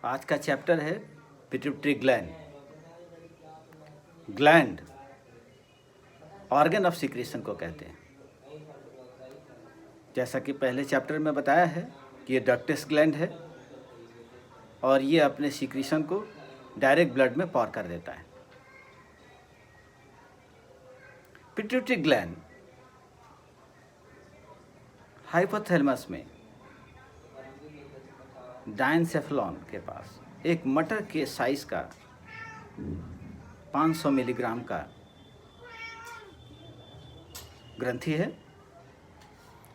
आज का चैप्टर है pituitary gland. Gland organ of secretion को कहते हैं। जैसा कि पहले चैप्टर में बताया है कि ये डक्टस ग्लैंड है और ये अपने सिक्रीशन को डायरेक्ट ब्लड में पॉर कर देता है। पिट्यूटरी ग्लैंड हाइपोथैलेमस में डायनसेफलॉन के पास एक मटर के साइज का 500 मिलीग्राम का ग्रंथि है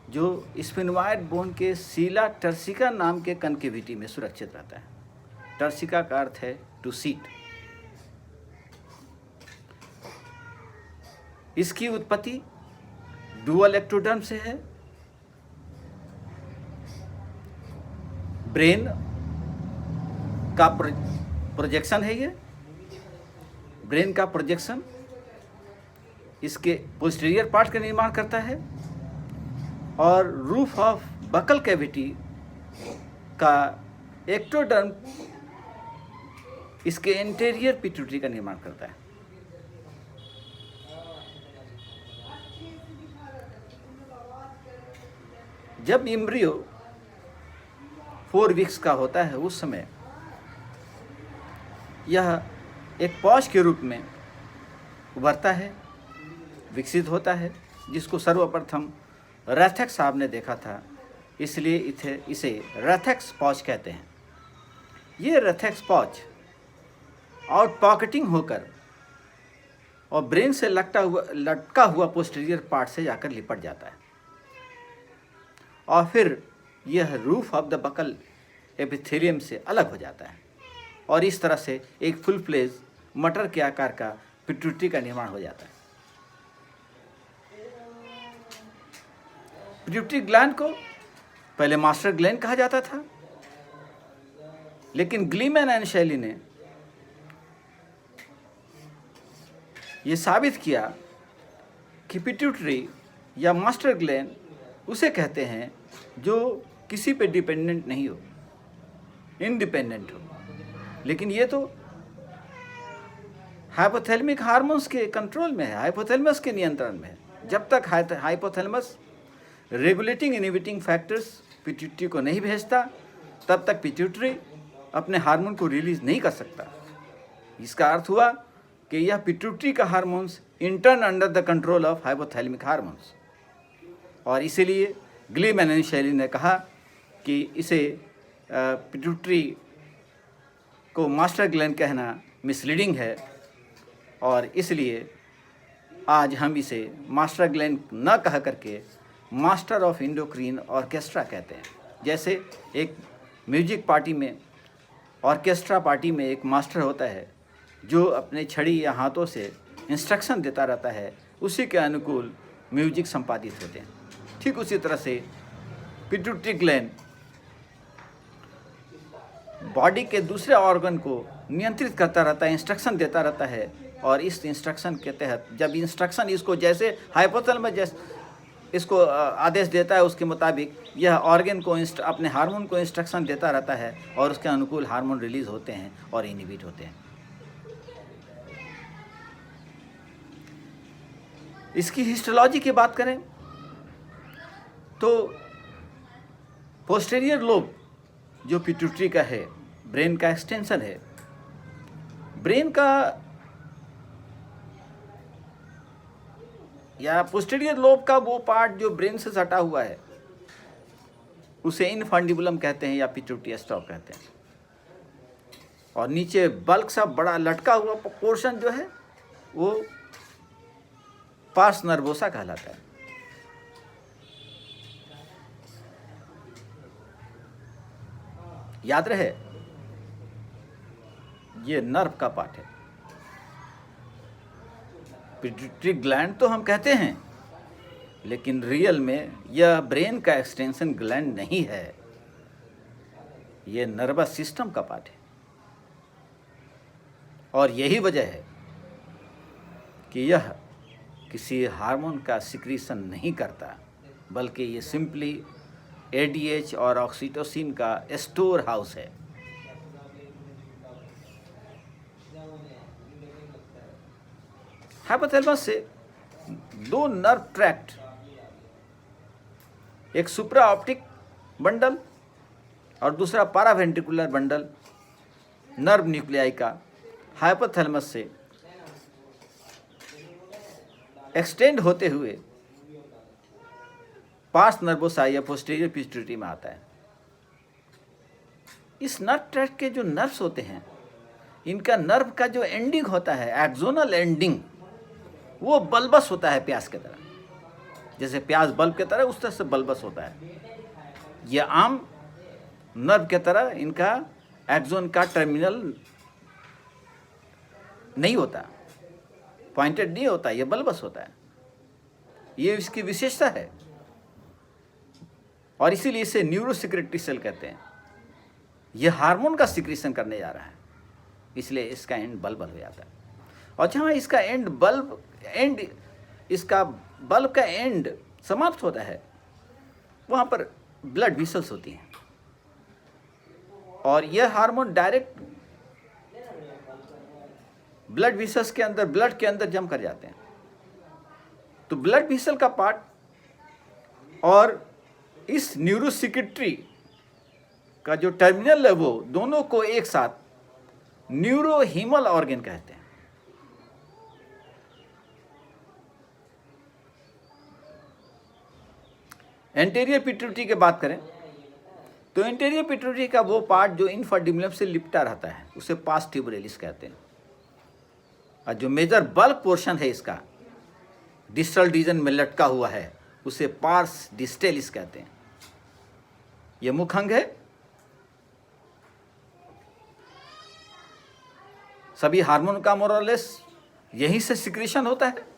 जो स्फिनोइड बोन के सीला टर्सिका नाम के कनकेविटी में सुरक्षित रहता है। टर्सिका का अर्थ है टू सीट। इसकी उत्पत्ति डुअल एक्टोडर्म से है। ब्रेन का प्रोजेक्शन है। ये ब्रेन का प्रोजेक्शन इसके पोस्टीरियर पार्ट का निर्माण करता है और रूफ ऑफ बकल कैविटी का एक्टोडर्म इसके इंटीरियर पिट्यूटरी का निर्माण करता है। जब एम्ब्रियो 4 वीक्स का होता है उस समय यह एक पॉज के रूप में उभरता है, विकसित होता है, जिसको सर्वप्रथम रथेक्स साहब ने देखा था, इसलिए इसे रथेक्स पॉज कहते हैं। ये रथेक्स पॉज आउट पॉकेटिंग होकर और ब्रेन से लटका हुआ पोस्टीरियर पार्ट से जाकर लिपट जाता है और फिर यह roof of the buckle epithelium से अलग हो जाता है और इस तरह से एक फुल फ्लेज मटर के आकार का पिट्यूटरी का निर्माण हो जाता है। पिट्यूटरी ग्लैंड को पहले मास्टर ग्लैंड कहा जाता था, लेकिन ग्लीमैन एंड शैली ने यह साबित किया कि पिट्यूटरी या मास्टर ग्लैंड उसे कहते हैं जो किसी पे डिपेंडेंट नहीं हो, इंडिपेंडेंट हो। लेकिन ये तो हाइपोथैलेमिक हार्मोन्स के कंट्रोल में है, हाइपोथैलेमस के नियंत्रण में है। जब तक hypothalamus regulating inhibiting factors pituitary को नहीं भेजता, तब तक पिट्यूटरी अपने हार्मोन को रिलीज नहीं कर सकता। इसका अर्थ हुआ कि यह पिट्यूटरी का hormones intern under the control of hypothalamic hormones, और इसीलिए ग्लीमैन एंड शैली ने कहा कि इसे पिट्यूटरी को मास्टर ग्लैंड कहना मिसलीडिंग है, और इसलिए आज हम इसे मास्टर ग्लैंड न कह करके मास्टर ऑफ इंडोक्रीन ऑर्केस्ट्रा कहते हैं। जैसे एक म्यूजिक पार्टी में, ऑर्केस्ट्रा पार्टी में एक मास्टर होता है जो अपने छड़ी या हाथों से इंस्ट्रक्शन देता रहता है, उसी के अनुकूल म्यूजिक संपादित होते हैं। ठीक उसी तरह से पिट्यूटरी ग्लैंड बॉडी के दूसरे ऑर्गन को नियंत्रित करता रहता है, इंस्ट्रक्शन देता रहता है, और इस इंस्ट्रक्शन के तहत जब इंस्ट्रक्शन इसको जैसे हाइपोथैलेमस जैसे इसको आदेश देता है, उसके मुताबिक यह ऑर्गन को अपने हार्मोन को इंस्ट्रक्शन देता रहता है और उसके अनुकूल हार्मोन रिलीज होते हैं और इनहिबिट होते हैं। इसकी हिस्टोलॉजी की बात करें तो पोस्टीरियर लोब जो पिट्यूटरी का है, ब्रेन का एक्सटेंशन है। ब्रेन का या पोस्टीरियर लोब का वो पार्ट जो ब्रेन से सटा हुआ है उसे इनफंडिबुलम कहते हैं या पिट्यूटरी स्टॉक कहते हैं, और नीचे बल्क सा बड़ा लटका हुआ पोर्शन जो है वो पार्स नर्वोसा कहलाता है। याद रहे, ये नर्व का पार्ट है। पिट्यूटरी ग्लैंड तो हम कहते हैं, लेकिन रियल में यह ब्रेन का एक्सटेंशन ग्लैंड नहीं है, यह नर्वस सिस्टम का पार्ट है। और यही वजह है कि यह किसी हार्मोन का सिक्रीशन नहीं करता, बल्कि ये सिंपली एडीएच और ऑक्सीटोसिन का स्टोर हाउस है। हाइपोथैलेमस से दो नर्व ट्रैक्ट, एक सुप्रा ऑप्टिक बंडल और दूसरा पारावेंट्रिकुलर बंडल नर्व न्यूक्लियाई का हाइपोथैलेमस से एक्सटेंड होते हुए पार्स नर्वोसा या पोस्टीरियर पिट्यूटरी में आता है। इस नर्व ट्रैक्ट के जो नर्व्स होते हैं, इनका नर्व का जो एंडिंग होता है, एक्सोनल एंडिंग, वो बल्बस होता है प्यास की तरह। जैसे प्याज बल्ब की तरह, उस तरह से बल्बस होता है। यह आम नर्व की तरह इनका एक्सोन का टर्मिनल नहीं होता, पॉइंटेड नहीं होता, यह बल्बस होता है। ये इसकी विशेषता है और इसीलिए इसे न्यूरोसिक्रेटरी सेल कहते हैं। यह हार्मोन का सिक्रीशन करने जा रहा है, इसलिए इसका एंड बल्ब हो जाता है। और जहाँ इसका इसका बल्ब का एंड समाप्त होता है, वहाँ पर ब्लड वेसल्स होती हैं और यह हार्मोन डायरेक्ट ब्लड वेसल्स के अंदर, ब्लड के अंदर जम कर जाते हैं। तो ब्लड वेसल का पार्ट और इस न्यूरोसिक्रेटरी का जो टर्मिनल है, वो दोनों को एक साथ न्यूरोहीमल ऑर्गन कहते हैं। एंटीरियर पिट्यूटरी की बात करें तो एंटीरियर पिट्यूटरी का वो पार्ट जो इन्फर्टिबुलम से लिपटा रहता है, उसे पास ट्यूबरेलिस कहते हैं। और जो मेजर बल्क पोर्शन है इसका, डिस्टल रीजन में लटका हुआ है, उसे पार्स डिस्टेलिस कहते हैं। ये मुख अंग है। सभी हार्मोन का मोरलेस यहीं से सिक्रीशन होता है।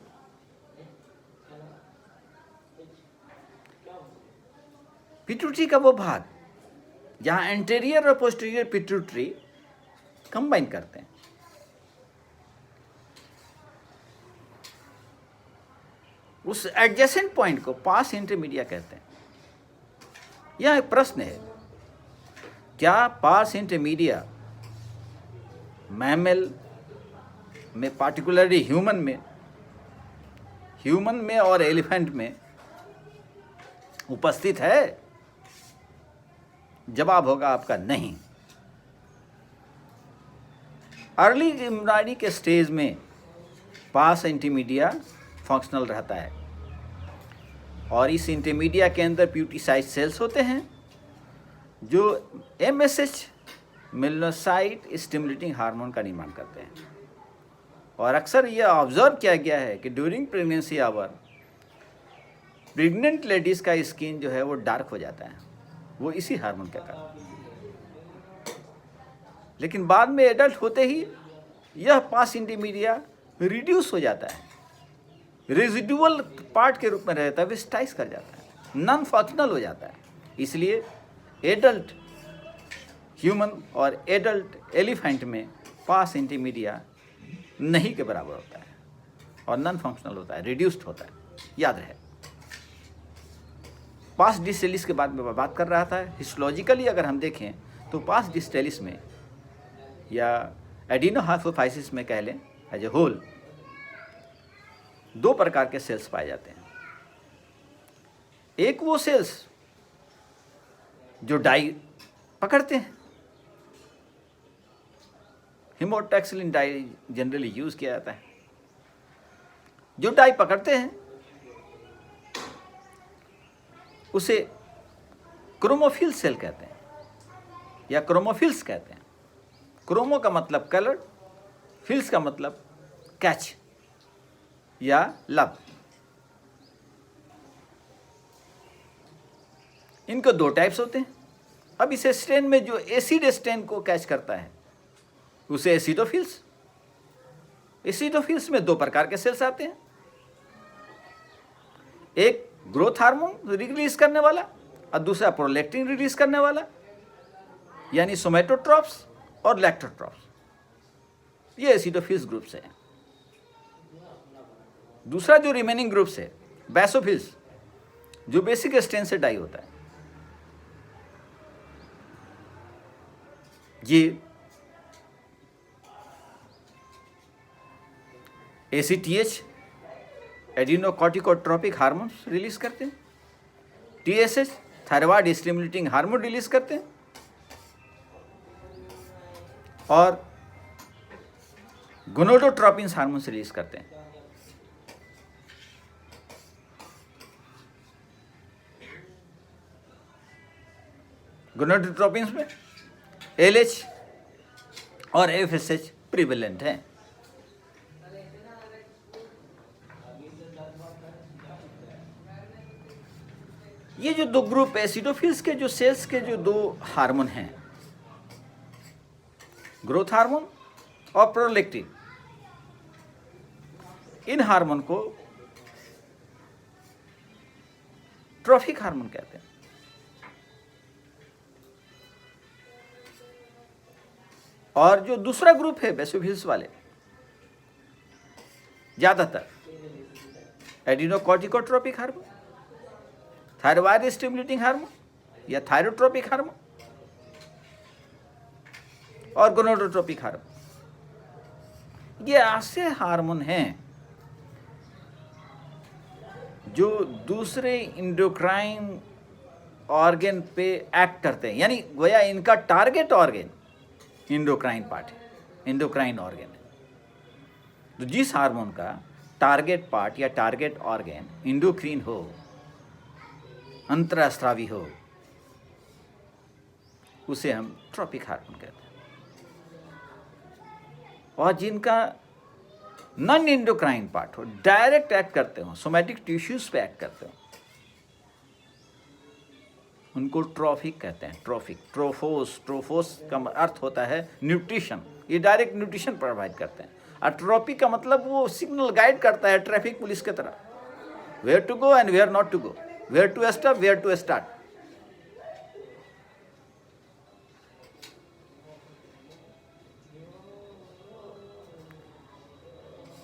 पिट्यूटरी का वो भाग जहां एंटीरियर और पोस्टीरियर पिट्यूटरी कंबाइन करते हैं, उस एडजेसेंट पॉइंट को पास इंटरमीडिया कहते हैं। यह एक प्रश्न है, क्या पास इंटरमीडिया मैमल में, पार्टिकुलरली ह्यूमन में और एलिफेंट में उपस्थित है? जवाब होगा आपका नहीं। अर्ली एम्ब्रायडरी के स्टेज में पास इंटरमीडिया फंक्शनल रहता है और इस इंटरमीडिया के अंदर प्यूटिसाइड सेल्स होते हैं जो एमएसएच, मेलानोसाइट स्टिमुलेटिंग हार्मोन का निर्माण करते हैं। और अक्सर यह ऑब्जर्व किया गया है कि during pregnancy our pregnant ladies का स्किन जो है वो डार्क हो जाता है, वो इसी हार्मोन के कारण। लेकिन बाद में एडल्ट होते ही यह पास इंटरमीडिया रिड्यूस हो जाता है, रेजिडुअल पार्ट के रूप में रहता है, विस्टाइज कर जाता है, नॉन फंक्शनल हो जाता है। इसलिए एडल्ट ह्यूमन और एडल्ट एलिफेंट में पास इंटरमीडिया नहीं के बराबर होता है और नॉन फंक्शनल होता है, रिड्यूस्ड होता है। याद रहे, पास डिस्टेलिस के बाद में बात कर रहा था। हिस्टोलॉजिकली अगर हम देखें तो पास डिस्टेलिस में या एडिनोहाइपोफाइसिस में कह लें, एज ए होल, दो प्रकार के सेल्स पाए जाते हैं। एक वो सेल्स जो डाई पकड़ते हैं, हेमोटैक्सिलिन डाई जनरली यूज किया जाता है। जो डाई पकड़ते हैं उसे क्रोमोफिल सेल कहते हैं या क्रोमोफिल्स कहते हैं। क्रोमो का मतलब कलर, फिल्स का मतलब कैच या लब। इनको दो टाइप्स होते हैं। अब इस स्टेन में जो एसिड स्टेन को कैच करता है उसे एसिडोफिल्स। एसिडोफिल्स में दो प्रकार के सेल्स आते हैं, एक ग्रोथ हार्मोन रिलीज करने वाला और दूसरा प्रोलैक्टिन रिलीज करने वाला, यानी सोमेटोट्रॉप्स और लैक्टोट्रॉप्स। ये एसिडोफिल्स ग्रुप्स हैं। दूसरा जो रिमेनिंग ग्रुप्स है बेसोफिल्स, जो बेसिक स्टेन से डाई होता है। ये ACTH एडिनोकॉर्टिकोट्रोपिक हार्मोन्स रिलीज करते हैं, TSH thyroid stimulating hormone release करते हैं, और गोनाडोट्रोपिन हार्मोन्स रिलीज करते हैं। गोनाडोट्रोपिन में LH और FSH प्रिवेलेंट हैं। ये जो दो ग्रुप एसिडोफिल्स के जो सेल्स के जो दो हार्मोन हैं, ग्रोथ हार्मोन और प्रोलैक्टिन, इन हार्मोन को ट्रॉफिक हार्मोन कहते हैं। और जो दूसरा ग्रुप है बेसोफिल्स वाले, ज्यादातर एडिनोकॉर्टिकोट्रोपिक हार्मोन, थायराइड स्टिमुलेटिंग हार्मोन या थायरोट्रोपिक हार्मोन और गोनाडोट्रोपिक हार्मोन, ये ऐसे हार्मोन हैं जो दूसरे इंडोक्राइन ऑर्गन पे एक्ट करते हैं, यानी गोया इनका टारगेट ऑर्गन इंडोक्राइन पार्ट है, इंडोक्राइन ऑर्गन है। तो जिस हार्मोन का टारगेट पार्ट या टारगेट ऑर्गन इंडोक्रीन हो, अंतरस्रावी हो, उसे हम ट्रॉपिक हार्मोन कहते हैं। और जिनका नॉन इंडोक्राइन पार्ट हो, डायरेक्ट एक्ट करते हो, सोमैटिक टिश्यूज पे एक्ट करते हो, उनको ट्रॉफिक कहते हैं। ट्रॉफिक, ट्रोफोस का अर्थ होता है न्यूट्रिशन, ये डायरेक्ट न्यूट्रिशन प्रोवाइड करते हैं। और ट्रॉपिक का मतलब वो सिग्नल गाइड करता है ट्रैफिक पुलिस की तरह, where to go and where not to go, where to stop, where to start.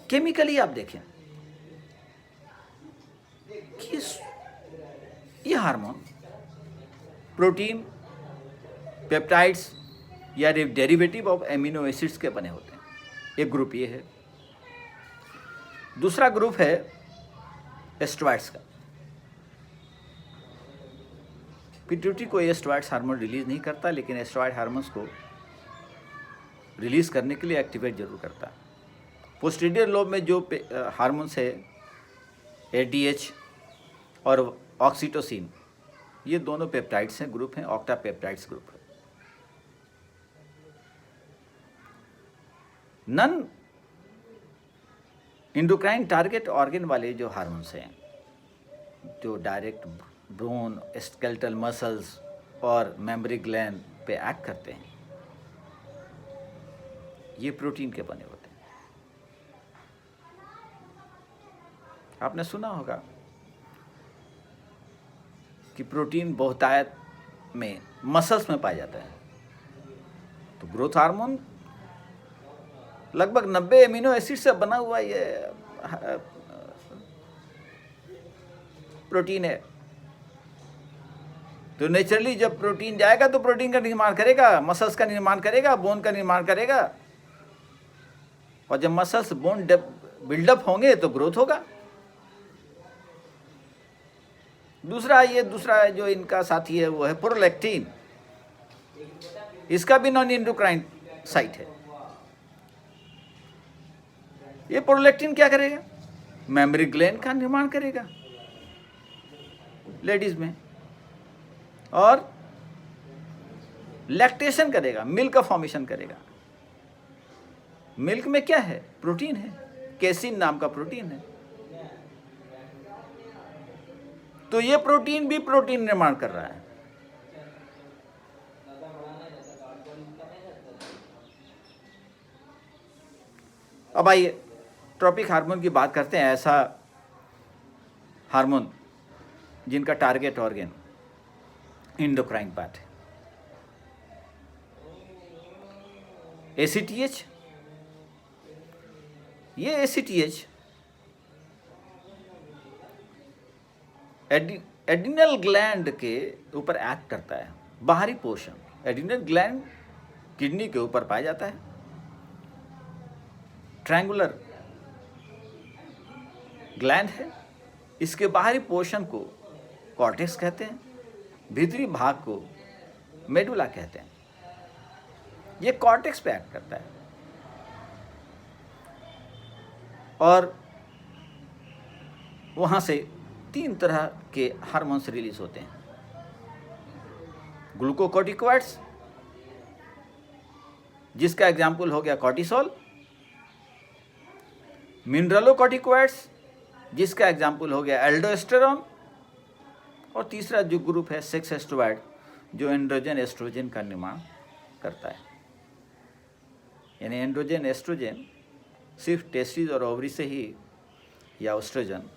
Chemically आप देखें कि ये हार्मोन प्रोटीन, पेप्टाइड्स या डेरिवेटिव ऑफ एमिनो एसिड्स के बने होते हैं। एक ग्रुप ये है। दूसरा ग्रुप है एस्ट्रॉइड्स का। पिट्यूटरी को एस्ट्रॉइड्स हार्मोन रिलीज नहीं करता, लेकिन एस्ट्रॉइड हार्मोन्स को रिलीज करने के लिए एक्टिवेट जरूर करता है। पोस्टीरियर लोब में जो हार्मोन्स है ADH और ऑक्सीटोसिन, ये दोनों पेप्टाइड्स हैं, ग्रुप हैं, ऑक्टा पेप्टाइड्स ग्रुप है। नन इंडोक्राइन टारगेट ऑर्गन वाले जो हार्मोन्स हैं, जो डायरेक्ट ब्रोन, स्केलेटल मसल्स और मेमोरी ग्लैंड पे एक्ट करते हैं, ये प्रोटीन के बने होते हैं। आपने सुना होगा कि प्रोटीन बहुतायत में मसल्स में पाया जाता है। तो ग्रोथ हार्मोन लगभग 90 एमिनो एसिड से बना हुआ ये प्रोटीन है। तो नेचुरली जब प्रोटीन जाएगा तो प्रोटीन का निर्माण करेगा, मसल्स का निर्माण करेगा, बोन का निर्माण करेगा, और जब मसल्स बोन बिल्डअप होंगे तो ग्रोथ होगा। दूसरा जो इनका साथी है वो है प्रोलैक्टिन। इसका भी नॉन इंडोक्राइन साइट है। ये प्रोलैक्टिन क्या करेगा? मेमोरी ग्लैंड का निर्माण करेगा लेडीज में, और लैक्टेशन करेगा, मिल्क का फॉर्मेशन करेगा। मिल्क में क्या है? प्रोटीन है, केसिन नाम का प्रोटीन है। तो ये प्रोटीन भी प्रोटीन निर्माण कर रहा है। अब आइए ट्रॉपिक हार्मोन की बात करते हैं। ऐसा हार्मोन जिनका टारगेट ऑर्गन इंडोक्राइन पार्ट है। ACTH, ये ACTH एडिनल ग्लैंड के ऊपर एक्ट करता है। बाहरी पोर्शन एडिनल ग्लैंड किडनी के ऊपर पाया जाता है। ट्रायंगुलर ग्लैंड है। इसके बाहरी पोर्शन को कॉर्टेक्स कहते हैं, भीतरी भाग को मेडुला कहते हैं। ये कॉर्टेक्स पे एक्ट करता है और वहाँ से 3 तरह के हार्मोन्स रिलीज होते हैं। ग्लूकोकॉर्टिकॉइड्स, जिसका एग्जाम्पल हो गया कॉर्टिसोल। मिनरलोकॉर्टिकॉइड्स, जिसका एग्जाम्पल हो गया एल्डोस्टेरोन। और तीसरा जो ग्रुप है सेक्स एस्ट्रोइड, जो एंड्रोजन एस्ट्रोजन का निर्माण करता है। यानी एंड्रोजन एस्ट्रोजन सिर्फ टेस्टिस और ओवरी से ही, या एस्ट्रोजन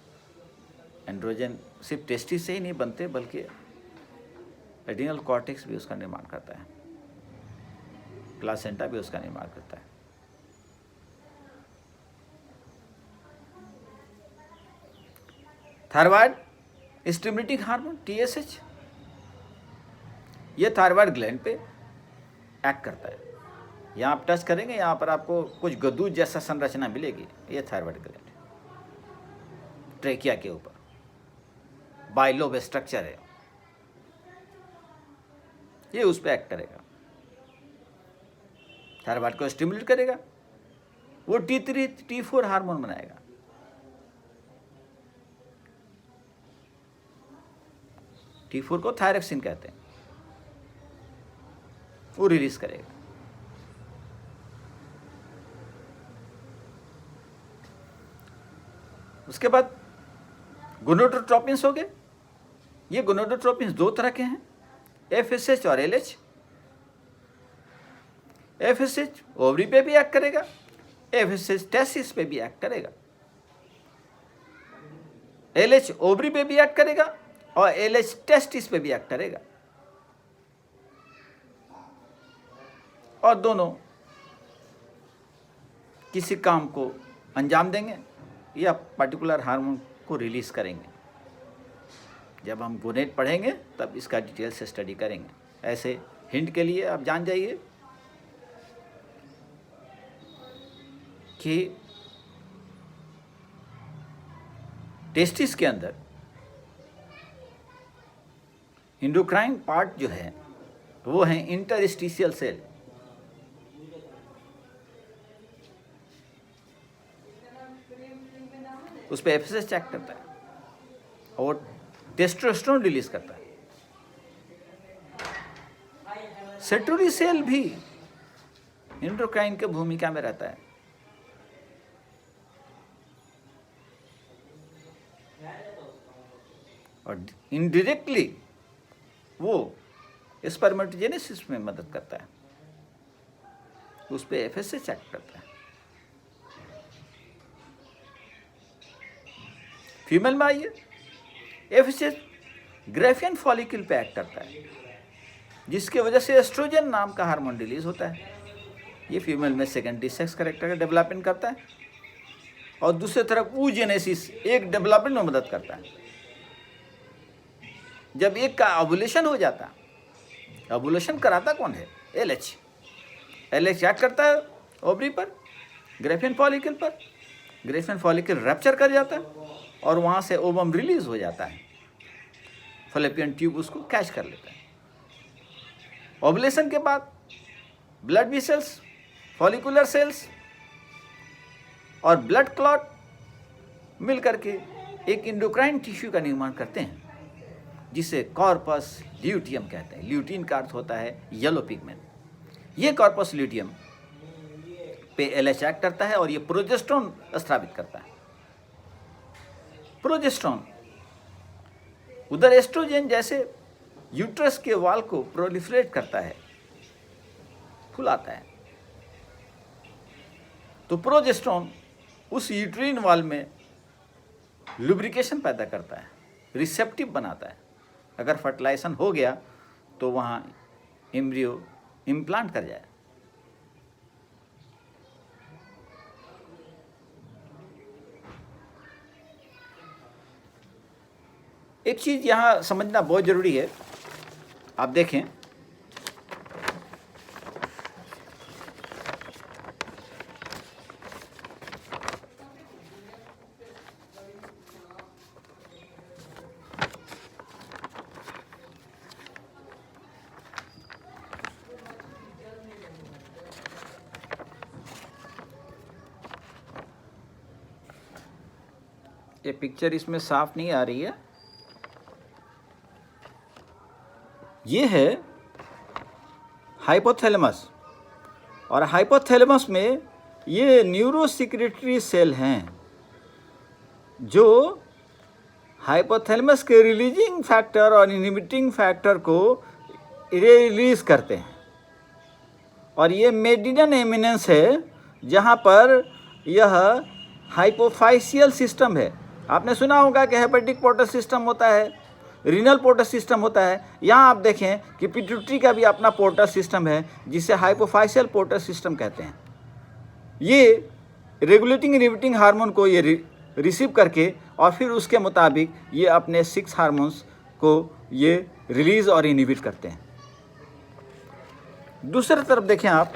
एंड्रोजन सिर्फ टेस्टिस से ही नहीं बनते, बल्कि एड्रिनल कॉर्टेक्स भी उसका निर्माण करता है, प्लासेंटा भी उसका निर्माण करता है। थायराइड स्टिमुलेटिंग हार्मोन TSH, ये थायराइड ग्लैंड पे एक्ट करता है। यहाँ आप टच करेंगे, यहाँ पर आपको कुछ गद्दू जैसा संरचना मिलेगी, ये थायराइड ग्लैंड है। ट्रेकिया के ऊपर बाइलोब स्ट्रक्चर है, ये उस पर एक्ट करेगा, थायराइड को स्टिमुलेट करेगा। वो T3 T4 हार्मोन बनाएगा। T4 को थायरक्सिन कहते हैं, वो रिलीज करेगा। उसके बाद गोनाडोट्रोपिन्स हो गए। ये गोनाडोट्रोपिन्स 2 तरह के हैं, FSH और LH। FSH ओवरी पे भी एक्ट करेगा, FSH टेस्टिस पे भी एक्ट करेगा। LH ओवरी पे भी एक्ट करेगा और LH टेस्टिस पे भी एक्ट करेगा। और दोनों किसी काम को अंजाम देंगे या पर्टिकुलर हार्मोन को रिलीज करेंगे। जब हम गोनेट पढ़ेंगे तब इसका डिटेल से स्टडी करेंगे। ऐसे हिंट के लिए आप जान जाइए कि टेस्टिस के अंदर एंडोक्राइन पार्ट जो है वो है इंटरस्टिशियल सेल। उस पर FSH चेक करता है और टेस्टोस्टेरोन रिलीज करता है। सेटोरी सेल भी एंडोक्राइन के भूमिका में रहता है। और इनडायरेक्टली वो स्पर्मेटोजेनेसिस में मदद करता है, उस पर FSH चेक करता है। फीमेल में आइए, FSH ग्रेफियन फॉलिकल पे एक्ट करता है, जिसके वजह से एस्ट्रोजन नाम का हार्मोन रिलीज होता है। ये फीमेल में सेकेंडरी सेक्स कैरेक्टर का डेवलपमेंट करता है और दूसरी तरफ oogenesis एक डेवलपमेंट में मदद करता है। जब एक का ओवुलेशन हो जाता, ओवुलेशन कराता कौन है? LH एक्ट करता है ओवरी पर, ग्रेफियन फॉलिकल पर। ग्रेफियन फॉलिकल रैप्चर कर जाता है और वहाँ से ओवम रिलीज हो जाता है। फैलोपियन ट्यूब उसको कैच कर लेता है। ओवुलेशन के बाद ब्लड वेसल्स, फॉलिकुलर सेल्स और ब्लड क्लॉट मिल करके एक एंडोक्राइन टिश्यू का निर्माण करते हैं, जिसे कॉर्पस ल्यूटियम कहते हैं। ल्यूटीन का अर्थ होता है येलो पिगमेंट। ये कॉर्पस ल्यूटियम पे LH एक्ट करता है और ये प्रोजेस्टेरोन स्रावित करता है। प्रोजेस्टेरोन उधर एस्ट्रोजन जैसे यूट्रस के वाल को प्रोलिफरेट करता है, फुलाता है, तो प्रोजेस्टेरोन उस यूट्रीन वाल में लुब्रिकेशन पैदा करता है, रिसेप्टिव बनाता है। अगर फर्टिलाइजेशन हो गया तो वहाँ एम्ब्रियो इम्प्लांट कर जाए। एक चीज़ यहाँ समझना बहुत ज़रूरी है। आप देखें, ये पिक्चर इसमें साफ नहीं आ रही है। ये है हाइपोथैलेमस, और हाइपोथैलेमस में ये न्यूरोसेक्रेटरी सेल हैं जो हाइपोथैलेमस के रिलीजिंग फैक्टर और इनहिबिटिंग फैक्टर को रिलीज करते हैं। और ये मेडियन एमिनेंस है जहाँ पर यह हाइपोफाइशियल सिस्टम है। आपने सुना होगा कि हेपेटिक पोर्टल सिस्टम होता है, रीनल पोर्टल सिस्टम होता है। यहाँ आप देखें कि पिट्यूटरी का भी अपना पोर्टल सिस्टम है जिसे हाइपोफाइशियल पोर्टल सिस्टम कहते हैं। ये रेगुलेटिंग इनहिबिटिंग हार्मोन को ये रिसीव करके और फिर उसके मुताबिक ये अपने 6 हार्मोन्स को ये रिलीज और इनहिबिट करते हैं। दूसरी तरफ देखें आप,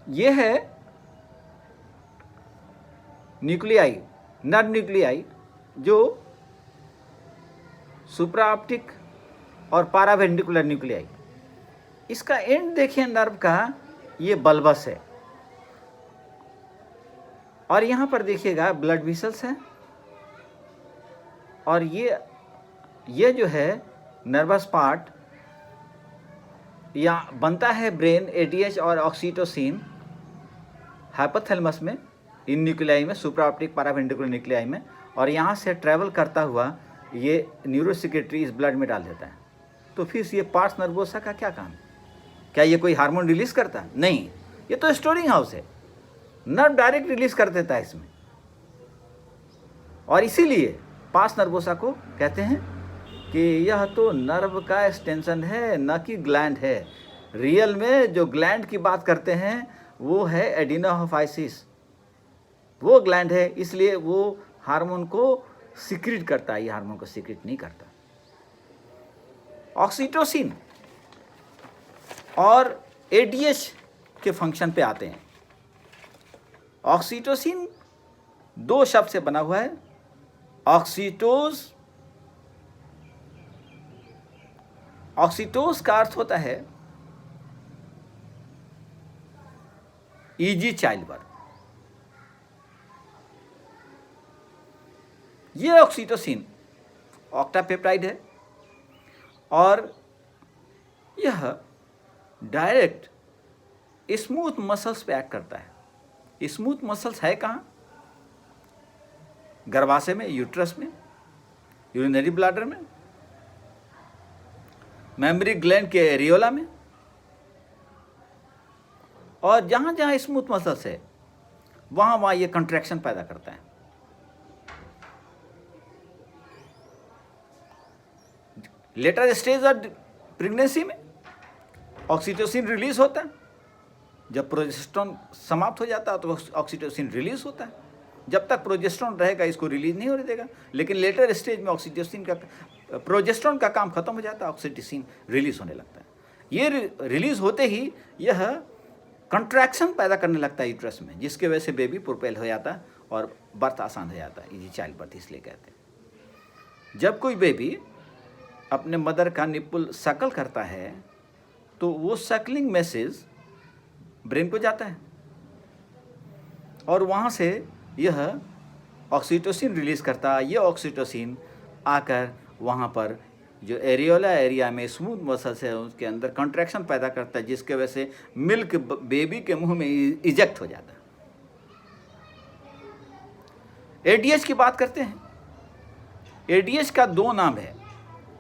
ये है न्यूक्लियाई, नर्व न्यूक्लियाई, जो सुप्राऑप्टिक और पारावेंट्रिकुलर न्यूक्लियाई। इसका एंड देखिए नर्व का, ये बल्बस है। और यहाँ पर देखिएगा ब्लड वेसल्स हैं, और ये जो है नर्वस पार्ट या बनता है ब्रेन, एडीएच और ऑक्सीटोसिन हाइपोथैलेमस में, इन न्यूक्लियाई में, सुप्राऑप्टिक पारावेंट्रिकुलर न्यूक्लियाई में, और यहाँ से ट्रैवल करता हुआ ये न्यूरोसेक्रेटरी इस ब्लड में डाल देता है। तो फिर ये पार्स नर्वोसा का क्या काम है? क्या ये कोई हार्मोन रिलीज करता है? नहीं, ये तो स्टोरिंग हाउस है, नर्व डायरेक्ट रिलीज कर देता है इसमें। और इसीलिए पार्स नर्वोसा को कहते हैं कि यह तो नर्व का एक्सटेंशन है, न कि ग्लैंड है। रियल में जो ग्लैंड की बात करते हैं वो है एडिनोहाइफिस, वो ग्लैंड है, इसलिए वो हार्मोन को सीक्रेट करता है, ये हार्मोन को सीक्रेट नहीं करता। ऑक्सीटोसिन और एडीएच के फंक्शन पे आते हैं। ऑक्सीटोसिन 2 शब्द से बना हुआ है, ऑक्सीटोज। ऑक्सीटोज का अर्थ होता है इजी चाइल्ड बर्थ। ये ऑक्सीटोसिन ऑक्टापेप्टाइड है और यह डायरेक्ट स्मूथ मसल्स पे एक्ट करता है। स्मूथ मसल्स है कहाँ? गर्भाशय में, यूट्रस में, यूरिनरी ब्लैडर में, मेमरी ग्लैंड के एरियोला में, और जहाँ जहाँ स्मूथ मसल्स है वहाँ ये कंट्रैक्शन पैदा करता है। लेटर स्टेज ऑफ प्रेगनेंसी में ऑक्सीटोसिन रिलीज होता है। जब प्रोजेस्टेरोन समाप्त हो जाता है तो ऑक्सीटोसिन रिलीज होता है। जब तक प्रोजेस्टेरोन रहेगा इसको रिलीज नहीं होने देगा, लेकिन लेटर स्टेज में ऑक्सीटोसिन का, प्रोजेस्टेरोन का काम खत्म हो जाता है, ऑक्सीटोसिन रिलीज होने लगता है। ये रिलीज होते ही यह कंट्रैक्शन पैदा करने लगता है यूट्रस में, जिसके वजह से बेबी प्रोपेल हो जाता है और बर्थ आसान हो जाता है। इजी चाइल्ड बर्थ इसलिए कहते हैं। जब कोई बेबी अपने मदर का निप्पल सकल करता है तो वो सकलिंग मैसेज ब्रेन को जाता है और वहाँ से यह ऑक्सीटोसिन रिलीज करता है। ये ऑक्सीटोसिन आकर वहाँ पर जो एरियोला एरिया में स्मूथ मसल्स है उसके अंदर कंट्रैक्शन पैदा करता है, जिसके वजह से मिल्क बेबी के मुंह में इजेक्ट हो जाता है। एडीएच की बात करते हैं। एडीएच का 2 नाम है।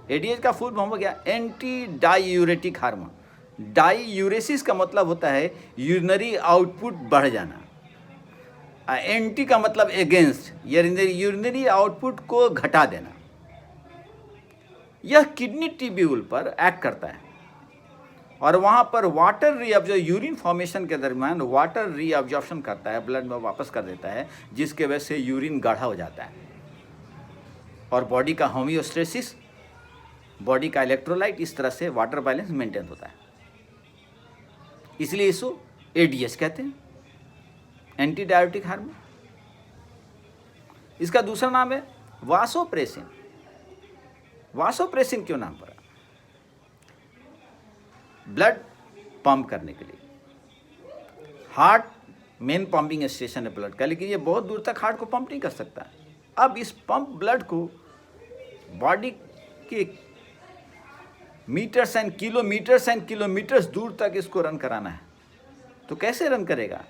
एडीएच का फुल फॉर्म हो गया एंटी डाईयूरेटिक हार्मोन। डाईयूरेसिस का मतलब होता है यूरिनरी आउटपुट बढ़ जाना। एंटी का मतलब अगेंस्ट, यूरिनरी आउटपुट को घटा देना। यह किडनी ट्यूब्यूल पर एक्ट करता है और वहाँ पर वाटर रीअब्जॉर्प्शन, यूरिन फॉर्मेशन के दरमियान वाटर रीअब्जॉर्प्शन करता है, ब्लड में वापस कर देता है, जिसके वजह से यूरिन गाढ़ा हो जाता है और बॉडी का होमियोस्टेसिस, बॉडी का इलेक्ट्रोलाइट, इस तरह से वाटर बैलेंस मेंटेन होता है। इसलिए इसको एडीएच कहते हैं, एंटी डायबिटिक हार्मोन। इसका दूसरा नाम है वासोप्रेसिन। वासोप्रेसिन क्यों नाम पड़ा? ब्लड पंप करने के लिए। हार्ट मेन पंपिंग स्टेशन है ब्लड का, लेकिन ये बहुत दूर तक हार्ट को पंप नहीं कर सकता। अब इस पंप ब्लड को बॉडी के मीटर्स एंड किलोमीटर्स दूर तक इसको रन कराना है। तो कैसे रन करेगा?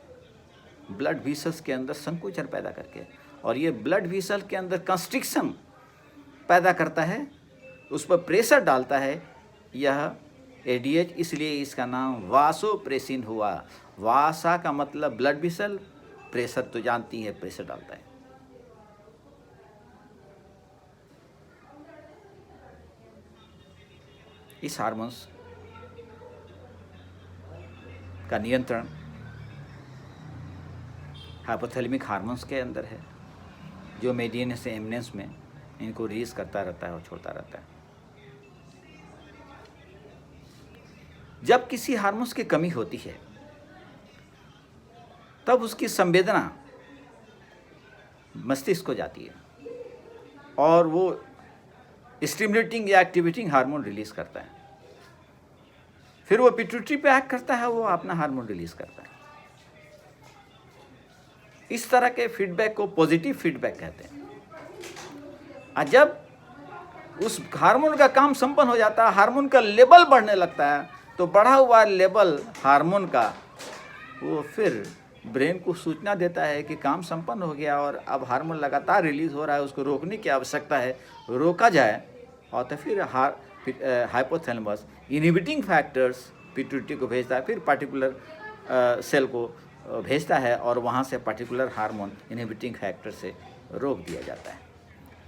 ब्लड वेसल्स के अंदर संकुचन पैदा करके, और ये ब्लड वेसल के अंदर कंस्ट्रिक्शन पैदा करता है, उस पर प्रेशर डालता है, यह एडीएच, इसलिए इसका नाम वासोप्रेसिन हुआ। वासा का मतलब ब्लड वेसल, प्रेशर तो जानती है, प्रेशर डालता है। इस हार्मोन्स का नियंत्रण हाइपोथैलेमिक हार्मोन्स के अंदर है, जो मेडियन से एमिनेंस में इनको रिलीज करता रहता है और छोड़ता रहता है। जब किसी हार्मोन्स की कमी होती है तब उसकी संवेदना मस्तिष्क को जाती है और वो स्टिमुलेटिंग या एक्टिवेटिंग हार्मोन रिलीज करता है। फिर वो पिट्यूटरी पे एक्ट करता है, वो अपना हार्मोन रिलीज करता है। इस तरह के फीडबैक को पॉजिटिव फीडबैक कहते हैं। और जब उस हार्मोन का काम संपन्न हो जाता है, हार्मोन का लेवल बढ़ने लगता है, तो बढ़ा हुआ लेवल हार्मोन का वो फिर ब्रेन को सूचना देता है कि काम संपन्न हो गया और अब हार्मोन लगातार रिलीज हो रहा है, उसको रोकने की आवश्यकता है, रोका जाए। और तो फिर हाइपोथैलेमस इनहिबिटिंग फैक्टर्स पिट्यूटरी को भेजता है, फिर पार्टिकुलर सेल को भेजता है और वहाँ से पार्टिकुलर हार्मोन इनहिबिटिंग फैक्टर से रोक दिया जाता है।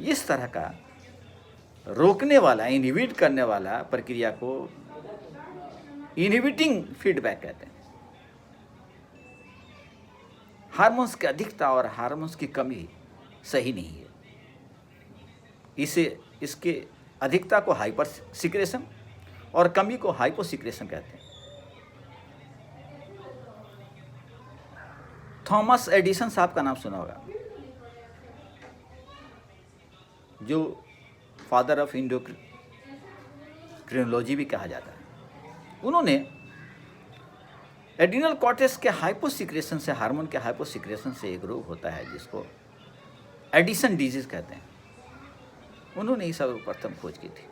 इस तरह का रोकने वाला, इनहिबिट करने वाला प्रक्रिया को इनहिबिटिंग फीडबैक कहते हैं। हार्मोन्स की अधिकता और हार्मोन्स की कमी सही नहीं है। इसके अधिकता को हाइपर सिक्रेशन और कमी को हाइपो सिक्रेशन कहते हैं। थॉमस एडिसन साहब का नाम सुना होगा, जो फादर ऑफ एंडोक्रिनोलॉजी भी कहा जाता है। उन्होंने एड्रिनल कॉर्टेक्स के हाइपोसिक्रेशन से, हार्मोन के हाइपोसिक्रेशन से एक रोग होता है जिसको एडिसन डिजीज कहते हैं। उन्होंने ही सर्वप्रथम खोज की थी।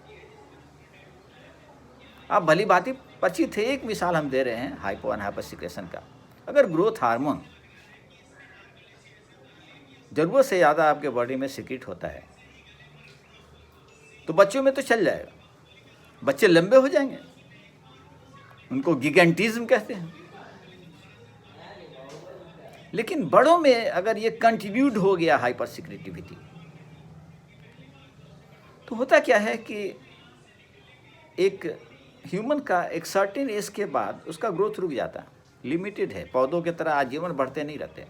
आप भली भांति परिचित थे। एक मिसाल हम दे रहे हैं हाइपो एंड हाइपोसिक्रेशन का। अगर ग्रोथ हार्मोन जरूरत से ज़्यादा आपके बॉडी में सिक्रेट होता है तो बच्चों में तो चल जाएगा, बच्चे लंबे हो जाएंगे, उनको गिगेंटिज्म कहते हैं। लेकिन बड़ों में अगर ये कंटिन्यूड हो गया हाइपर सिक्रेटिविटी, तो होता क्या है कि एक ह्यूमन का एक सर्टेन एज के बाद उसका ग्रोथ रुक जाता है, लिमिटेड है, पौधों की तरह आजीवन बढ़ते नहीं रहते,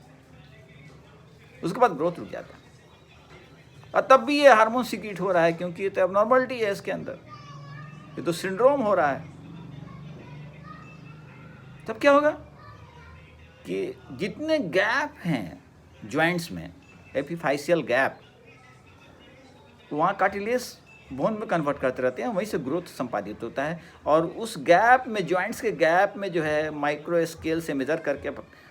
उसके बाद ग्रोथ रुक जाता है। और तब भी ये हार्मोन सिक्रीट हो रहा है, क्योंकि ये तो एबनॉर्मलिटी है इसके अंदर, ये तो सिंड्रोम हो रहा है। तब क्या होगा कि जितने गैप हैं जॉइंट्स में, एपिफाइशियल गैप, वहाँ कार्टिलेज बोन में कन्वर्ट करते रहते हैं, वहीं से ग्रोथ संपादित होता है। और उस गैप में, जॉइंट्स के गैप में जो है माइक्रो स्केल से मेजर करके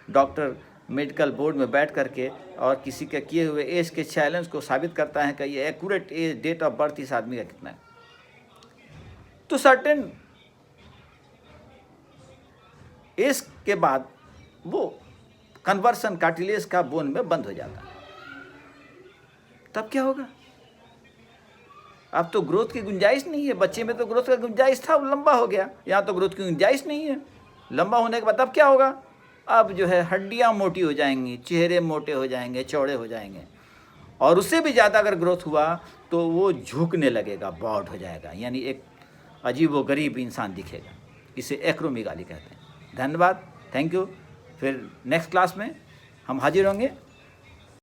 डॉक्टर मेडिकल बोर्ड में बैठ करके और किसी के किए हुए एज के चैलेंज को साबित करता है कि ये accurate age, date of birth इस आदमी का कितना है। तो सर्टेन एज के बाद वो कन्वर्सन कार्टिलेज का बोन में बंद हो जाता है। तब क्या होगा? अब तो ग्रोथ की गुंजाइश नहीं है। बच्चे में तो ग्रोथ का गुंजाइश था, वो लंबा हो गया। यहाँ तो ग्रोथ की गुंजाइश नहीं है। लंबा होने के बाद अब क्या होगा? अब जो है हड्डियाँ मोटी हो जाएंगी, चेहरे मोटे हो जाएंगे, चौड़े हो जाएंगे, और उससे भी ज़्यादा अगर ग्रोथ हुआ तो वो झुकने लगेगा, बॉड हो जाएगा, यानी एक अजीब व गरीब इंसान दिखेगा। इसे एक्रोमेगाली कहते हैं। धन्यवाद, थैंक यू। फिर नेक्स्ट क्लास में हम हाजिर होंगे।